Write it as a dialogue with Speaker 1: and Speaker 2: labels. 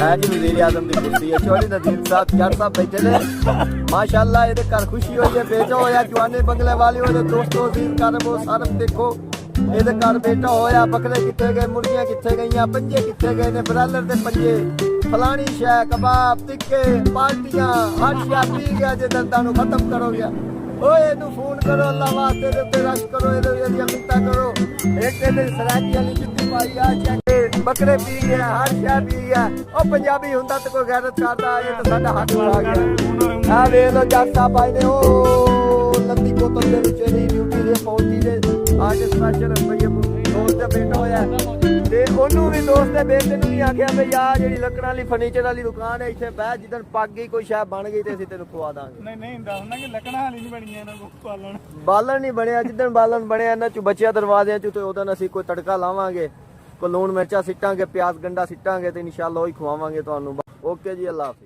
Speaker 1: है जी वज़ीर आज़म की कुर्सी है। चौधरी नदीम साहब जट साहब बैठे ने माशाअल्लाह। ये घर खुशी हुई है, बेटा होया जवाने बंगले वाली हो दोस्तों सीन कर वो सारफ देखो ये घर बेटा होया। बकरे कितने गए, मुर्गियां कितने गई, पंजे कितने गए ने, ब्रालर दे पंजे, फलानी शह कबाब टिक्के पार्टियां हर शह पी गया जे दर्दां नूं खत्म करो गया। ओए इनू फोन करो अल्लाह वास्ते दे उत्ते रश करो ये मिन्नतां करो। एक दिन सराजी वाली जुत्ती पाई आ चेक बकरे पी गया हर शह पी गया। ओ पंजाबी हुंदा ते कोई गैरत करदा ये तो साडा हक आ गया। आ वेख लो जट साहब आए ने ओ लंदी बोतल दे विच दी ड्यूटी दे पहुंची दे आज स्पेशल भई दोस्त दा बेटा होया ते ओनू भी दोस्त दे बेटे नूं भी आखिया भई आ जेहड़ी लकड़ां वाली फर्नीचर वाली दुकान है इत्थे बैठ जिदन पग गई कोई शह बन गई ते असीं तैनूं खवा दांगे।
Speaker 2: नहीं नहीं दसना कि लकड़ां वाली नहीं बनी इन्हां को
Speaker 1: बालन नहीं बनया जिदन बालन बनया इन्हां चों बचिया दरवाज़िਆਂ चों ते उदन असीं कोई तड़का लावांगे कोई लूण मिर्चा सिट्टांगे प्याज गंडा सिट्टांगे ते इंशाअल्लाह ओही खवावांगे तुहानूं। ओके जी अल्लाह हाफिज़।